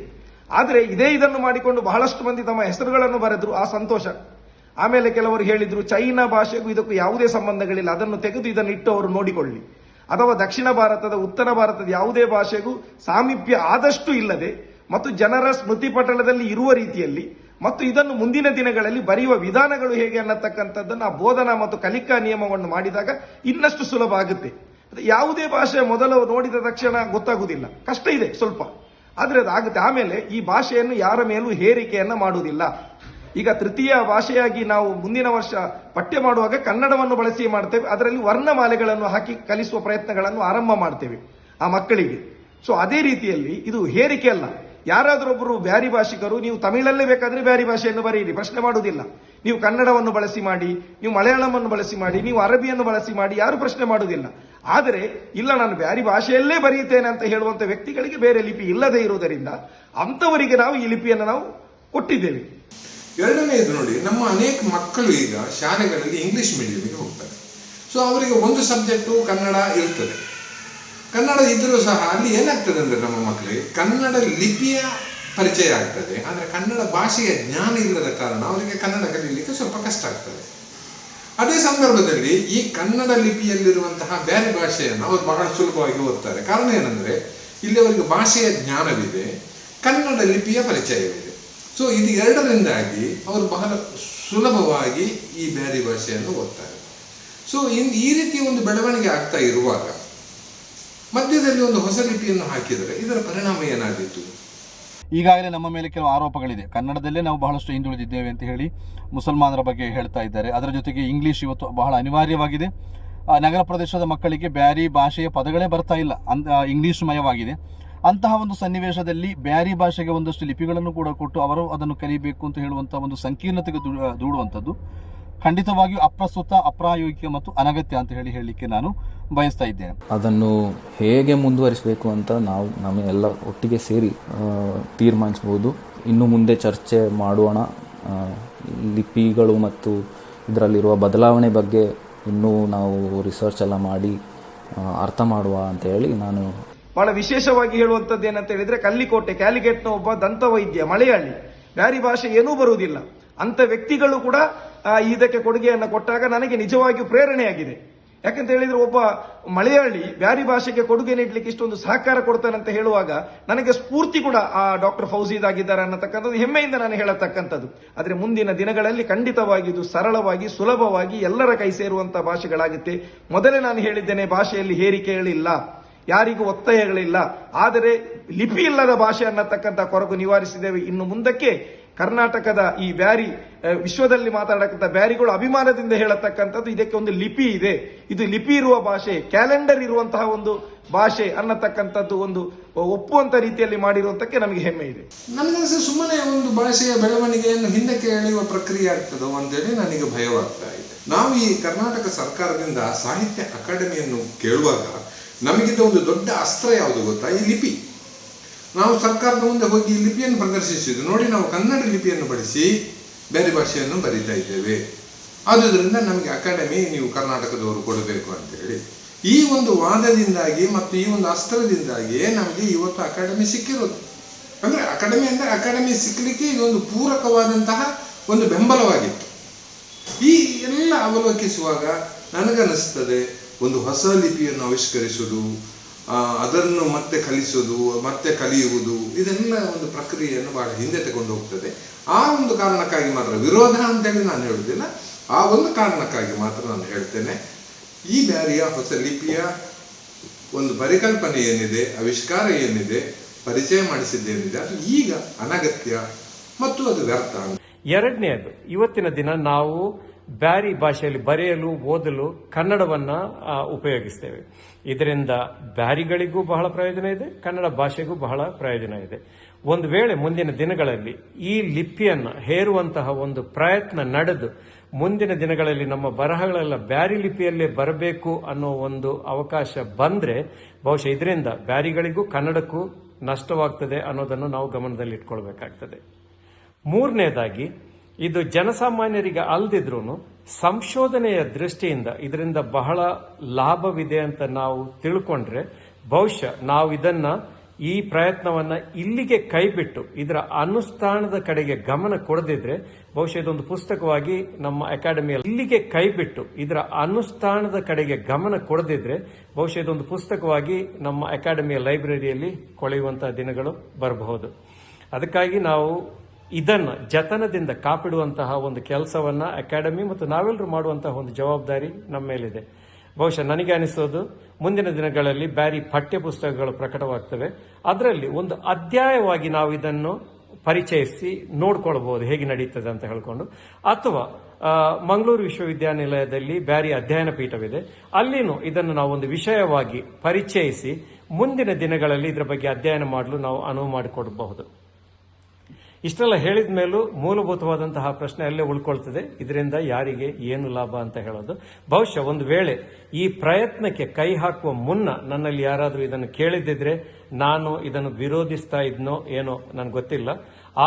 ಆದರೆ ಇದನ್ನು ಮಾಡಿಕೊಂಡು ಬಹಳಷ್ಟು ಮಂದಿ ತಮ್ಮ ಹೆಸರುಗಳನ್ನು ಬರೆದ್ರು, ಆ ಸಂತೋಷ. ಆಮೇಲೆ ಕೆಲವರು ಹೇಳಿದ್ರು ಚೈನಾ ಭಾಷೆಗೂ ಇದಕ್ಕೂ ಯಾವುದೇ ಸಂಬಂಧಗಳಿಲ್ಲ, ಅದನ್ನು ತೆಗೆದು ಇದನ್ನು ಇಟ್ಟು ಅವರು ನೋಡಿಕೊಳ್ಳಿ. ಅಥವಾ ದಕ್ಷಿಣ ಭಾರತದ ಉತ್ತರ ಭಾರತದ ಯಾವುದೇ ಭಾಷೆಗೂ ಸಾಮೀಪ್ಯ ಆದಷ್ಟು ಇಲ್ಲದೆ ಮತ್ತು ಜನರ ಸ್ಮೃತಿ ಪಟಲದಲ್ಲಿ ಇರುವ ರೀತಿಯಲ್ಲಿ ಮತ್ತು ಇದನ್ನು ಮುಂದಿನ ದಿನಗಳಲ್ಲಿ ಬರೆಯುವ ವಿಧಾನಗಳು ಹೇಗೆ ಅನ್ನತಕ್ಕಂಥದ್ದನ್ನು ಆ ಬೋಧನಾ ಮತ್ತು ಕಲಿಕಾ ನಿಯಮವನ್ನು ಮಾಡಿದಾಗ ಇನ್ನಷ್ಟು ಸುಲಭ ಆಗುತ್ತೆ. ಯಾವುದೇ ಭಾಷೆ ಮೊದಲು ನೋಡಿದ ತಕ್ಷಣ ಗೊತ್ತಾಗುವುದಿಲ್ಲ, ಕಷ್ಟ ಇದೆ ಸ್ವಲ್ಪ, ಆದರೆ ಅದಾಗುತ್ತೆ. ಆಮೇಲೆ ಈ ಭಾಷೆಯನ್ನು ಯಾರ ಮೇಲೂ ಹೇರಿಕೆಯನ್ನ ಮಾಡುವುದಿಲ್ಲ. ಈಗ ತೃತೀಯ ಭಾಷೆಯಾಗಿ ನಾವು ಮುಂದಿನ ವರ್ಷ ಪಠ್ಯ ಮಾಡುವಾಗ ಕನ್ನಡವನ್ನು ಬಳಸಿ ಮಾಡ್ತೇವೆ. ಅದರಲ್ಲಿ ವರ್ಣಮಾಲೆಗಳನ್ನು ಹಾಕಿ ಕಲಿಸುವ ಪ್ರಯತ್ನಗಳನ್ನು ಆರಂಭ ಮಾಡ್ತೇವೆ ಆ ಮಕ್ಕಳಿಗೆ. ಸೊ ಅದೇ ರೀತಿಯಲ್ಲಿ ಇದು ಹೇರಿಕೆ ಅಲ್ಲ. ಯಾರಾದರೊಬ್ಬರು ಬ್ಯಾರಿ ಭಾಷಿಕರು ನೀವು ತಮಿಳಲ್ಲೇ ಬೇಕಾದ್ರೆ ಬ್ಯಾರಿ ಭಾಷೆಯನ್ನು ಬರೆಯಿರಿ, ಪ್ರಶ್ನೆ ಮಾಡುವುದಿಲ್ಲ. ನೀವು ಕನ್ನಡವನ್ನು ಬಳಸಿ ಮಾಡಿ, ನೀವು ಮಲಯಾಳಮನ್ನು ಬಳಸಿ ಮಾಡಿ, ನೀವು ಅರಬಿಯನ್ನು ಬಳಸಿ ಮಾಡಿ, ಯಾರು ಪ್ರಶ್ನೆ ಮಾಡುವುದಿಲ್ಲ. ಆದರೆ ಇಲ್ಲ ನಾನು ಬ್ಯಾರಿ ಭಾಷೆಯಲ್ಲೇ ಬರೆಯುತ್ತೇನೆ ಅಂತ ಹೇಳುವಂತ ವ್ಯಕ್ತಿಗಳಿಗೆ ಬೇರೆ ಲಿಪಿ ಇಲ್ಲದೆ ಇರುವುದರಿಂದ ಅಂಥವರಿಗೆ ನಾವು ಈ ಲಿಪಿಯನ್ನು ನಾವು ಕೊಟ್ಟಿದ್ದೇವೆ. ಎರಡನೇದು ನೋಡಿ, ನಮ್ಮ ಅನೇಕ ಮಕ್ಕಳು ಈಗ ಶಾಲೆಗಳಲ್ಲಿ ಇಂಗ್ಲಿಷ್ ಮೀಡಿಯಂಗೆ ಹೋಗ್ತಾರೆ. ಸೊ ಅವರಿಗೆ ಒಂದು ಸಬ್ಜೆಕ್ಟು ಕನ್ನಡ ಇರ್ತದೆ. ಕನ್ನಡ ಇದ್ರೂ ಸಹ ಅಲ್ಲಿ ಏನಾಗ್ತದೆ ಅಂದರೆ ನಮ್ಮ ಮಕ್ಕಳಿಗೆ ಕನ್ನಡ ಲಿಪಿಯ ಪರಿಚಯ ಆಗ್ತದೆ, ಆದರೆ ಕನ್ನಡ ಭಾಷೆಯ ಜ್ಞಾನ ಇಲ್ಲದ ಕಾರಣ ಅವರಿಗೆ ಕನ್ನಡ ಕಲಿಯಲಿಕ್ಕೆ ಸ್ವಲ್ಪ ಕಷ್ಟ ಆಗ್ತದೆ. ಅದೇ ಸಂದರ್ಭದಲ್ಲಿ ಈ ಕನ್ನಡ ಲಿಪಿಯಲ್ಲಿರುವಂತಹ ಬೇರೆ ಭಾಷೆಯನ್ನು ಅವರು ಬಹಳ ಸುಲಭವಾಗಿ ಓದ್ತಾರೆ. ಕಾರಣ ಏನಂದರೆ ಇಲ್ಲಿ ಅವರಿಗೆ ಭಾಷೆಯ ಜ್ಞಾನವಿದೆ, ಕನ್ನಡ ಲಿಪಿಯ ಪರಿಚಯವಿದೆ. ಸೊ ಇದು ಎರಡರಿಂದಾಗಿ ಅವರು ಬಹಳ ಸುಲಭವಾಗಿ ಈ ಬ್ಯಾರಿ ಭಾಷೆಯನ್ನು ಓದ್ತಾರೆ. ಸೊ ಈ ರೀತಿ ಒಂದು ಬೆಳವಣಿಗೆ ಆಗ್ತಾ ಇರುವಾಗ ಮಧ್ಯದಲ್ಲಿ ಒಂದು ಹೊಸ ಲಿಪಿಯನ್ನು ಹಾಕಿದರೆ ಇದರ ಪರಿಣಾಮ ಏನಾಗಿತ್ತು? ಈಗಾಗಲೇ ನಮ್ಮ ಮೇಲೆ ಕೆಲವು ಆರೋಪಗಳಿದೆ. ಕನ್ನಡದಲ್ಲೇ ನಾವು ಬಹಳಷ್ಟು ಹಿಂದುಳಿದಿದ್ದೇವೆ ಅಂತ ಹೇಳಿ ಮುಸಲ್ಮಾನರ ಬಗ್ಗೆ ಹೇಳ್ತಾ ಇದ್ದಾರೆ. ಅದರ ಜೊತೆಗೆ ಇಂಗ್ಲಿಷ್ ಇವತ್ತು ಬಹಳ ಅನಿವಾರ್ಯವಾಗಿದೆ. ನಗರ ಪ್ರದೇಶದ ಮಕ್ಕಳಿಗೆ ಬ್ಯಾರಿ ಭಾಷೆಯ ಪದಗಳೇ ಬರ್ತಾ ಇಲ್ಲ, ಇಂಗ್ಲಿಷ್ ಮಯವಾಗಿದೆ. ಅಂತಹ ಒಂದು ಸನ್ನಿವೇಶದಲ್ಲಿ ಬ್ಯಾರಿ ಭಾಷೆಗೆ ಒಂದಷ್ಟು ಲಿಪಿಗಳನ್ನು ಕೂಡ ಕೊಟ್ಟು ಅವರು ಅದನ್ನು ಕಲಿಬೇಕು ಅಂತ ಹೇಳುವಂತಹ ಒಂದು ಸಂಕೀರ್ಣತೆಗೆ ದೂಡುವಂಥದ್ದು ಖಂಡಿತವಾಗಿಯೂ ಅಪ್ರಸ್ತುತ, ಅಪ್ರಾಯೋಗಿಕ ಮತ್ತು ಅನಗತ್ಯ ಅಂತ ಹೇಳಲಿಕ್ಕೆ ನಾನು ಬಯಸ್ತಾ ಇದ್ದೇನೆ. ಅದನ್ನು ಹೇಗೆ ಮುಂದುವರಿಸಬೇಕು ಅಂತ ನಾವು ನಮ್ಮೆಲ್ಲ ಒಟ್ಟಿಗೆ ಸೇರಿ ತೀರ್ಮಾನಿಸ್ಬೋದು. ಇನ್ನು ಮುಂದೆ ಚರ್ಚೆ ಮಾಡೋಣ. ಲಿಪಿಗಳು ಮತ್ತು ಇದರಲ್ಲಿರುವ ಬದಲಾವಣೆ ಬಗ್ಗೆ ಇನ್ನೂ ನಾವು ರಿಸರ್ಚ್ ಎಲ್ಲ ಮಾಡಿ ಅರ್ಥ ಮಾಡುವ ಅಂತ ಹೇಳಿ ನಾನು ಬಹಳ ವಿಶೇಷವಾಗಿ ಹೇಳುವಂಥದ್ದು ಏನಂತ ಹೇಳಿದ್ರೆ ಕಲ್ಲಿಕೋಟೆ ಕ್ಯಾಲಿಕೇಟ್ನ ಒಬ್ಬ ದಂತವೈದ್ಯ ಮಲಯಾಳಿ, ಬ್ಯಾರಿ ಭಾಷೆ ಏನೂ ಬರುವುದಿಲ್ಲ ಅಂತ ವ್ಯಕ್ತಿಗಳು ಕೂಡ ಇದಕ್ಕೆ ಕೊಡುಗೆಯನ್ನು ಕೊಟ್ಟಾಗ ನನಗೆ ನಿಜವಾಗಿಯೂ ಪ್ರೇರಣೆಯಾಗಿದೆ. ಯಾಕಂತ ಹೇಳಿದ್ರೆ ಒಬ್ಬ ಮಲಯಾಳಿ ಬ್ಯಾರಿ ಭಾಷೆಗೆ ಕೊಡುಗೆ ನೀಡಲಿಕ್ಕೆ ಇಷ್ಟೊಂದು ಸಹಕಾರ ಕೊಡ್ತಾನೆ ಅಂತ ಹೇಳುವಾಗ ನನಗೆ ಸ್ಫೂರ್ತಿ ಕೂಡ ಆ ಡಾಕ್ಟರ್ ಫೌಜೀದ್ ಆಗಿದ್ದಾರೆ ಅನ್ನತಕ್ಕಂಥದ್ದು ಹೆಮ್ಮೆಯಿಂದ ನಾನು ಹೇಳತಕ್ಕಂಥದ್ದು. ಆದರೆ ಮುಂದಿನ ದಿನಗಳಲ್ಲಿ ಖಂಡಿತವಾಗಿ ಇದು ಸರಳವಾಗಿ ಸುಲಭವಾಗಿ ಎಲ್ಲರ ಕೈ ಸೇರುವಂತಹ ಭಾಷೆಗಳಾಗುತ್ತೆ. ಮೊದಲೇ ನಾನು ಹೇಳಿದ್ದೇನೆ, ಭಾಷೆಯಲ್ಲಿ ಹೇರಿಕೆಗಳಿಲ್ಲ, ಯಾರಿಗೂ ಒತ್ತಾಯಗಳಿಲ್ಲ, ಆದರೆ ಲಿಪಿ ಇಲ್ಲದ ಭಾಷೆ ಅನ್ನತಕ್ಕಂಥ ಕೊರಗು ನಿವಾರಿಸಿದ್ದೇವೆ. ಇನ್ನು ಮುಂದಕ್ಕೆ ಕರ್ನಾಟಕದ ಈ ಬ್ಯಾರಿ ವಿಶ್ವದಲ್ಲಿ ಮಾತಾಡತಕ್ಕಂಥ ಬ್ಯಾರಿಗಳು ಅಭಿಮಾನದಿಂದ ಹೇಳತಕ್ಕಂಥದ್ದು ಇದಕ್ಕೆ ಒಂದು ಲಿಪಿ ಇದೆ, ಇದು ಲಿಪಿ ಇರುವ ಭಾಷೆ, ಕ್ಯಾಲೆಂಡರ್ ಇರುವಂತಹ ಒಂದು ಭಾಷೆ ಅನ್ನತಕ್ಕಂಥದ್ದು ಒಂದು ಒಪ್ಪುವಂತ ರೀತಿಯಲ್ಲಿ ಮಾಡಿರುವಂತಕ್ಕೆ ನಮಗೆ ಹೆಮ್ಮೆ ಇದೆ. ನನಗೆ ಸುಮ್ಮನೆ ಒಂದು ಭಾಷೆಯ ಬೆಳವಣಿಗೆಯನ್ನು ಹಿಂದಕ್ಕೆ ಎಳೆಯುವ ಪ್ರಕ್ರಿಯೆ ಆಗ್ತದೋ ಅಂತೇಳಿ ನನಗೆ ಭಯವಾಗ್ತಾ ಇದೆ. ನಾವು ಈ ಕರ್ನಾಟಕ ಸರ್ಕಾರದಿಂದ ಸಾಹಿತ್ಯ ಅಕಾಡೆಮಿಯನ್ನು ಕೇಳುವಾಗ ನಮಗಿದ್ದ ಒಂದು ದೊಡ್ಡ ಅಸ್ತ್ರ ಯಾವುದು ಗೊತ್ತಾ? ಈ ಲಿಪಿ. ನಾವು ಸರ್ಕಾರದ ಮುಂದೆ ಹೋಗಿ ಈ ಲಿಪಿಯನ್ನು ಪ್ರದರ್ಶಿಸಿದ್ದು ನೋಡಿ, ನಾವು ಕನ್ನಡ ಲಿಪಿಯನ್ನು ಬಳಸಿ ಬೇರೆ ಭಾಷೆಯನ್ನು ಬರೀತಾ ಇದ್ದೇವೆ, ಆದುದರಿಂದ ನಮಗೆ ಅಕಾಡೆಮಿ ನೀವು ಕರ್ನಾಟಕದವರು ಕೊಡಬೇಕು ಅಂತ ಹೇಳಿ ಈ ಒಂದು ವಾದದಿಂದಾಗಿ ಮತ್ತು ಈ ಒಂದು ಅಸ್ತ್ರದಿಂದಾಗಿಯೇ ನಮಗೆ ಇವತ್ತು ಅಕಾಡೆಮಿ ಸಿಕ್ಕಿರೋದು. ಅಂದರೆ ಅಕಾಡೆಮಿ ಸಿಕ್ಕಲಿಕ್ಕೆ ಇದೊಂದು ಪೂರಕವಾದಂತಹ ಒಂದು ಬೆಂಬಲವಾಗಿತ್ತು. ಈ ಎಲ್ಲ ಅವಲೋಕಿಸುವಾಗ ನನಗನ್ನಿಸ್ತದೆ, ಒಂದು ಹೊಸ ಲಿಪಿಯನ್ನು ಆವಿಷ್ಕರಿಸುವುದು, ಅದನ್ನು ಮತ್ತೆ ಕಲಿಸುವುದು, ಮತ್ತೆ ಕಲಿಯುವುದು, ಇದೆಲ್ಲ ಒಂದು ಪ್ರಕ್ರಿಯೆಯನ್ನು ಬಹಳ ಹಿಂದೆ ತಗೊಂಡು ಹೋಗ್ತದೆ. ಆ ಒಂದು ಕಾರಣಕ್ಕಾಗಿ ಮಾತ್ರ, ವಿರೋಧ ಅಂತೇಳಿ ನಾನು ಹೇಳುವುದಿಲ್ಲ, ಆ ಒಂದು ಕಾರಣಕ್ಕಾಗಿ ಮಾತ್ರ ನಾನು ಹೇಳ್ತೇನೆ, ಈ ಬ್ಯಾರಿಯ ಹೊಸ ಲಿಪಿಯ ಒಂದು ಪರಿಕಲ್ಪನೆ ಏನಿದೆ, ಆವಿಷ್ಕಾರ ಏನಿದೆ, ಪರಿಚಯ ಮಾಡಿಸಿದ್ದೇನಿದೆ, ಅದು ಈಗ ಅನಗತ್ಯ ಮತ್ತು ಅದು ವ್ಯರ್ಥ. ಎರಡನೆಯದು, ಇವತ್ತಿನ ದಿನ ನಾವು ಬ್ಯಾರಿ ಭಾಷೆಯಲ್ಲಿ ಬರೆಯಲು ಓದಲು ಕನ್ನಡವನ್ನ ಉಪಯೋಗಿಸ್ತೇವೆ. ಇದರಿಂದ ಬ್ಯಾರಿಗಳಿಗೂ ಬಹಳ ಪ್ರಯೋಜನ ಇದೆ, ಕನ್ನಡ ಭಾಷೆಗೂ ಬಹಳ ಪ್ರಯೋಜನ ಇದೆ. ಒಂದು ವೇಳೆ ಮುಂದಿನ ದಿನಗಳಲ್ಲಿ ಈ ಲಿಪಿಯನ್ನ ಹೇರುವಂತಹ ಒಂದು ಪ್ರಯತ್ನ ನಡೆದು ಮುಂದಿನ ದಿನಗಳಲ್ಲಿ ನಮ್ಮ ಬರಹಗಳೆಲ್ಲ ಬ್ಯಾರಿ ಲಿಪಿಯಲ್ಲೇ ಬರಬೇಕು ಅನ್ನೋ ಒಂದು ಅವಕಾಶ ಬಂದ್ರೆ ಬಹುಶಃ ಇದರಿಂದ ಬ್ಯಾರಿಗಳಿಗೂ ಕನ್ನಡಕ್ಕೂ ನಷ್ಟವಾಗ್ತದೆ ಅನ್ನೋದನ್ನು ನಾವು ಗಮನದಲ್ಲಿ ಇಟ್ಕೊಳ್ಬೇಕಾಗ್ತದೆ. ಮೂರನೇದಾಗಿ, ಇದು ಜನಸಾಮಾನ್ಯರಿಗೆ ಅಲ್ದಿದ್ರೂ ಸಂಶೋಧನೆಯ ದೃಷ್ಟಿಯಿಂದ ಇದರಿಂದ ಬಹಳ ಲಾಭವಿದೆ ಅಂತ ನಾವು ತಿಳ್ಕೊಂಡ್ರೆ ಬಹುಶಃ ನಾವು ಇದನ್ನ ಈ ಪ್ರಯತ್ನವನ್ನ ಇಲ್ಲಿಗೆ ಕೈಬಿಟ್ಟು ಇದರ ಅನುಷ್ಠಾನದ ಕಡೆಗೆ ಗಮನ ಕೊಡದಿದ್ರೆ ಬಹುಶಃ ಇದೊಂದು ಪುಸ್ತಕವಾಗಿ ನಮ್ಮ ಅಕಾಡೆಮಿಯಲ್ಲಿ ಇಲ್ಲಿಗೆ ಕೈಬಿಟ್ಟು ಇದರ ಅನುಷ್ಠಾನದ ಕಡೆಗೆ ಗಮನ ಕೊಡದಿದ್ರೆ ಬಹುಶಃ ಇದೊಂದು ಪುಸ್ತಕವಾಗಿ ನಮ್ಮ ಅಕಾಡೆಮಿಯ ಲೈಬ್ರರಿಯಲ್ಲಿ ಕೊಳೆಯುವಂತಹ ದಿನಗಳು ಬರಬಹುದು. ಅದಕ್ಕಾಗಿ ನಾವು ಇದನ್ನ ಜತನದಿಂದ ಕಾಪಿಡುವಂತಹ ಒಂದು ಕೆಲಸವನ್ನ ಅಕಾಡೆಮಿ ಮತ್ತು ನಾವೆಲ್ಲರೂ ಮಾಡುವಂತಹ ಒಂದು ಜವಾಬ್ದಾರಿ ನಮ್ಮ ಮೇಲಿದೆ. ಬಹುಶಃ ನನಗೆ ಅನಿಸೋದು, ಮುಂದಿನ ದಿನಗಳಲ್ಲಿ ಬ್ಯಾರಿ ಪಠ್ಯ ಪುಸ್ತಕಗಳು ಪ್ರಕಟವಾಗ್ತವೆ, ಅದರಲ್ಲಿ ಒಂದು ಅಧ್ಯಾಯವಾಗಿ ನಾವು ಇದನ್ನು ಪರಿಚಯಿಸಿ ನೋಡ್ಕೊಳ್ಬಹುದು ಹೇಗೆ ನಡೀತದೆ ಅಂತ ಹೇಳ್ಕೊಂಡು, ಅಥವಾ ಮಂಗಳೂರು ವಿಶ್ವವಿದ್ಯಾನಿಲಯದಲ್ಲಿ ಬ್ಯಾರಿ ಅಧ್ಯಯನ ಪೀಠವಿದೆ, ಅಲ್ಲಿನೂ ಇದನ್ನು ನಾವು ಒಂದು ವಿಷಯವಾಗಿ ಪರಿಚಯಿಸಿ ಮುಂದಿನ ದಿನಗಳಲ್ಲಿ ಇದರ ಬಗ್ಗೆ ಅಧ್ಯಯನ ಮಾಡಲು ನಾವು ಅನುವು ಮಾಡಿಕೊಡಬಹುದು. ಇಷ್ಟೆಲ್ಲ ಹೇಳಿದ ಮೇಲೂ ಮೂಲಭೂತವಾದಂತಹ ಪ್ರಶ್ನೆ ಅಲ್ಲೇ ಉಳ್ಕೊಳ್ತದೆ, ಇದರಿಂದ ಯಾರಿಗೆ ಏನು ಲಾಭ ಅಂತ ಹೇಳೋದು. ಬಹುಶಃ ಒಂದು ವೇಳೆ ಈ ಪ್ರಯತ್ನಕ್ಕೆ ಕೈ ಹಾಕುವ ಮುನ್ನ ನನ್ನಲ್ಲಿ ಯಾರಾದರೂ ಇದನ್ನು ಕೇಳಿದ್ದಿದ್ರೆ ನಾನು ಇದನ್ನು ವಿರೋಧಿಸ್ತಾ ಇದ್ನೋ ಏನೋ ನನಗೆ ಗೊತ್ತಿಲ್ಲ.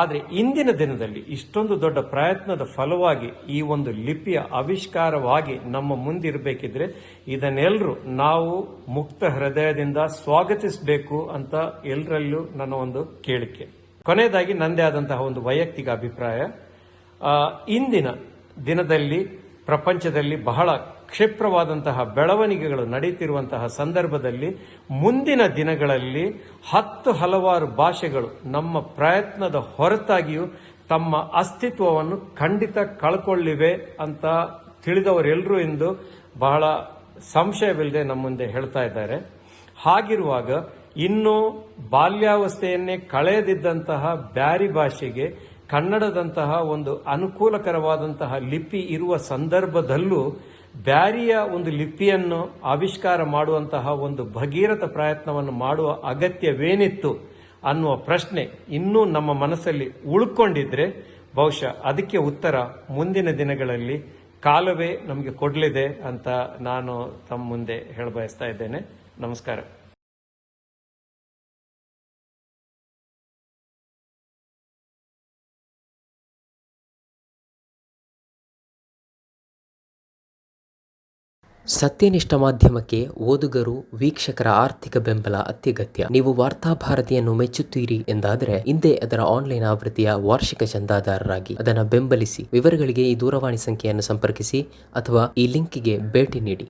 ಆದರೆ ಇಂದಿನ ದಿನದಲ್ಲಿ ಇಷ್ಟೊಂದು ದೊಡ್ಡ ಪ್ರಯತ್ನದ ಫಲವಾಗಿ ಈ ಒಂದು ಲಿಪಿಯ ಆವಿಷ್ಕಾರವಾಗಿ ನಮ್ಮ ಮುಂದಿರಬೇಕಿದ್ರೆ ಇದನ್ನೆಲ್ಲರೂ ನಾವು ಮುಕ್ತ ಹೃದಯದಿಂದ ಸ್ವಾಗತಿಸಬೇಕು ಅಂತ ಎಲ್ಲರಲ್ಲೂ ನನ್ನ ಒಂದು ಕೇಳಿಕೆ. ಕೊನೆಯದಾಗಿ ನಂದೇ ಆದಂತಹ ಒಂದು ವೈಯಕ್ತಿಕ ಅಭಿಪ್ರಾಯ, ಇಂದಿನ ದಿನದಲ್ಲಿ ಪ್ರಪಂಚದಲ್ಲಿ ಬಹಳ ಕ್ಷಿಪ್ರವಾದಂತಹ ಬೆಳವಣಿಗೆಗಳು ನಡೆಯುತ್ತಿರುವಂತಹ ಸಂದರ್ಭದಲ್ಲಿ ಮುಂದಿನ ದಿನಗಳಲ್ಲಿ ಹಲವಾರು ಭಾಷೆಗಳು ನಮ್ಮ ಪ್ರಯತ್ನದ ಹೊರತಾಗಿಯೂ ತಮ್ಮ ಅಸ್ತಿತ್ವವನ್ನು ಖಂಡಿತ ಕಳ್ಕೊಳ್ಳಿವೆ ಅಂತ ತಿಳಿದವರೆಲ್ಲರೂ ಇಂದು ಬಹಳ ಸಂಶಯವಿಲ್ಲದೆ ನಮ್ಮ ಮುಂದೆ ಹೇಳ್ತಾ ಇದ್ದಾರೆ. ಹಾಗಿರುವಾಗ ಇನ್ನು ಬಾಲ್ಯಾವಸ್ಥೆಯನ್ನೇ ಕಳೆದಿದ್ದಂತಹ ಬ್ಯಾರಿ ಭಾಷೆಗೆ ಕನ್ನಡದಂತಹ ಒಂದು ಅನುಕೂಲಕರವಾದಂತಹ ಲಿಪಿ ಇರುವ ಸಂದರ್ಭದಲ್ಲೂ ಬ್ಯಾರಿಯ ಒಂದು ಲಿಪಿಯನ್ನು ಆವಿಷ್ಕಾರ ಮಾಡುವಂತಹ ಒಂದು ಭಗೀರಥ ಪ್ರಯತ್ನವನ್ನು ಮಾಡುವ ಅಗತ್ಯವೇನಿತ್ತು ಅನ್ನುವ ಪ್ರಶ್ನೆ ಇನ್ನೂ ನಮ್ಮ ಮನಸ್ಸಲ್ಲಿ ಉಳ್ಕೊಂಡಿದ್ರೆ ಬಹುಶಃ ಅದಕ್ಕೆ ಉತ್ತರ ಮುಂದಿನ ದಿನಗಳಲ್ಲಿ ಕಾಲವೇ ನಮಗೆ ಕೊಡಲಿದೆ ಅಂತ ನಾನು ತಮ್ಮ ಮುಂದೆ ಹೇಳಬಯಸ್ತಾ ಇದ್ದೇನೆ. ನಮಸ್ಕಾರ. ಸತ್ಯನಿಷ್ಠ ಮಾಧ್ಯಮಕ್ಕೆ ಓದುಗರು ವೀಕ್ಷಕರ ಆರ್ಥಿಕ ಬೆಂಬಲ ಅತ್ಯಗತ್ಯ. ನೀವು ವಾರ್ತಾಭಾರತಿಯನ್ನು ಮೆಚ್ಚುತ್ತೀರಿ ಎಂದಾದರೆ ಹಿಂದೆ ಅದರ ಆನ್ಲೈನ್ ಆವೃತ್ತಿಯ ವಾರ್ಷಿಕ ಚಂದಾದಾರರಾಗಿ ಅದನ್ನು ಬೆಂಬಲಿಸಿ. ವಿವರಗಳಿಗೆ ಈ ದೂರವಾಣಿ ಸಂಖ್ಯೆಯನ್ನು ಸಂಪರ್ಕಿಸಿ ಅಥವಾ ಈ ಲಿಂಕ್ಗೆ ಭೇಟಿ ನೀಡಿ.